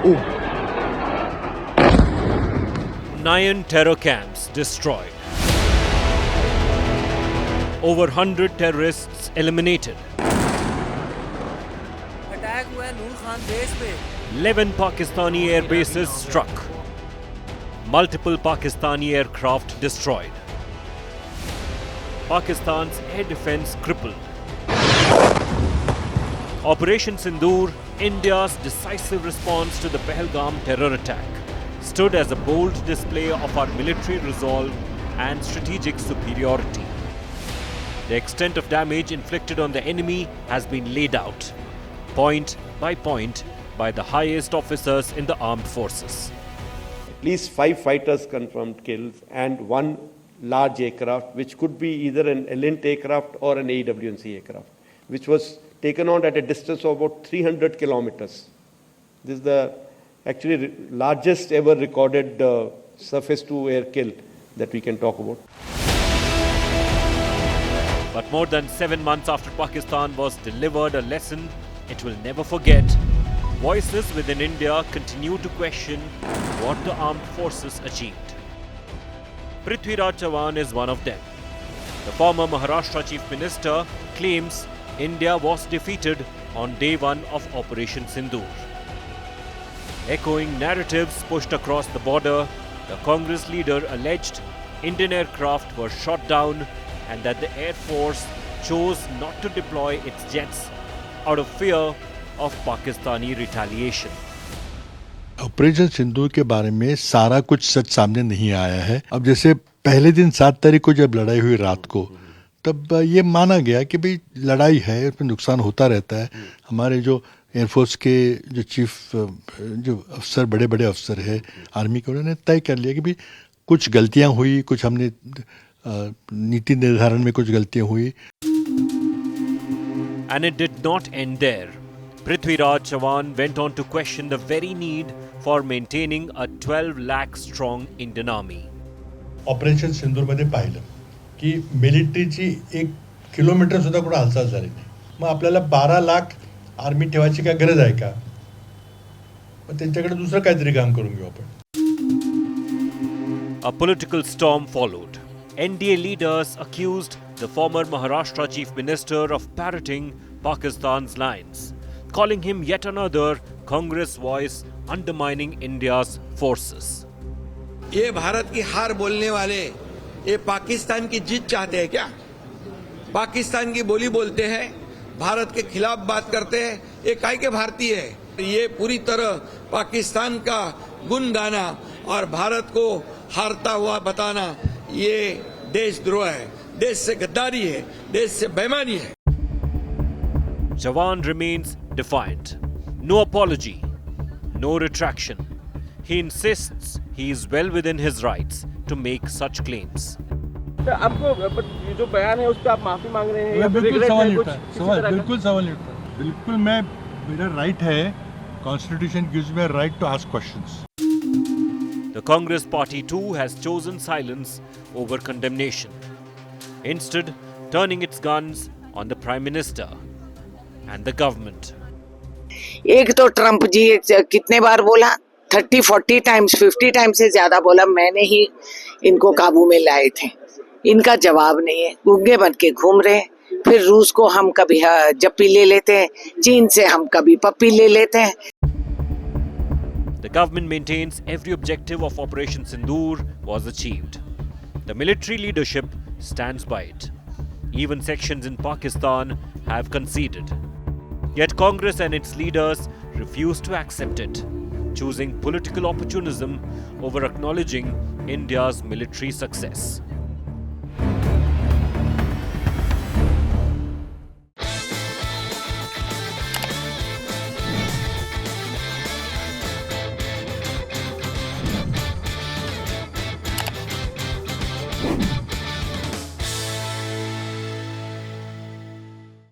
9 terror camps destroyed. Over 100 terrorists eliminated. Attack हुआ है नूर Khan base पे. 11 Pakistani air bases struck. Multiple Pakistani aircraft destroyed. Pakistan's air defense crippled. Operation Sindoor, India's decisive response to the Pahalgam terror attack, stood as a bold display of our military resolve and strategic superiority. The extent of damage inflicted on the enemy has been laid out, point by point, by the highest officers in the armed forces. At least 5 fighters confirmed kills and 1 large aircraft, which could be either an Elint aircraft or an AWNC aircraft, which was taken on at a distance of about 300 kilometers. This is the actually largest ever recorded surface-to-air kill that we can talk about. But more than 7 months after Pakistan was delivered a lesson it will never forget, voices within India continue to question what the armed forces achieved. Prithviraj Chavan is one of them. The former Maharashtra Chief Minister claims India was defeated on day 1 of Operation Sindoor. Echoing narratives pushed across the border, the Congress leader alleged Indian aircraft were shot down and that the Air Force chose not to deploy its jets out of fear of Pakistani retaliation. Operation Sindoor के बारे में सारा कुछ सच सामने नहीं आया है. अब जैसे पहले दिन 7 तारीख को जब लड़ाई हुई रात को, तब ये माना गया कि भाई लड़ाई है, उसमें नुकसान होता रहता है. हमारे जो एयरफोर्स के जो चीफ जो अफसर बड़े बड़े अफसर हैं आर्मी के, उन्होंने तय कर लिया कि भाई कुछ गलतियां हुई, कुछ हमने नीति निर्धारण में कुछ गलतियां हुई. And it did not end there. Prithviraj Chavan went on to question the very need for maintaining a 12 lakh strong Indian army. Operation सिंदूरमध्ये पाहिलं की मिलिटरीची 1 किलोमीटर सुद्धा कुठं हालचाल झाली नाही. मग आपल्याला 12 लाख आर्मी ठेवायची काय गरज आहे का? मग त्यांच्याकडे दुसरं काहीतरी काम करून घेऊ आपण. A political storm followed. NDA leaders accused the former Maharashtra Chief Minister of parroting Pakistan's lines, calling him yet another Congress voice undermining India's forces. ये भारत की हार बोलने वाले ये पाकिस्तान की जीत चाहते हैं क्या? पाकिस्तान की बोली बोलते हैं, भारत के खिलाफ बात करते हैं. ये काय के भारतीय है? ये पूरी तरह पाकिस्तान का गुण गाना और भारत को हारता हुआ बताना ये देशद्रोह है, देश से गद्दारी है, देश से बेईमानी है. Chavan remains defiant. No apology, no retraction. He insists he is well within his rights to make such claims. आपको ये जो बयान है उस पर आप माफी मांग रहे हैं? बिल्कुल सवाल नहीं उठा. बिल्कुल सवाल नहीं उठा. बिल्कुल मेरा राइट है. Constitution gives me right to ask questions. The Congress party too has chosen silence over condemnation, instead turning its guns on the Prime Minister and the government. एक तो ट्रंप जी कितने बार बोला, 30-40 टाइम्स 50 टाइम्स से ज्यादा बोला मैंने ही इनको काबू में लाए थे. इनका जवाब नहीं है. गुंगे बन के घूम रहे. फिर रूस को हम कभी जप्पी ले लेते हैं, चीन से हम कभी पप्पी ले लेते हैं. The government maintains every objective of Operation Sindoor was achieved. The military leadership stands by it. Even sections in Pakistan have conceded. Yet Congress and its leaders refuse to accept it, choosing political opportunism over acknowledging India's military success.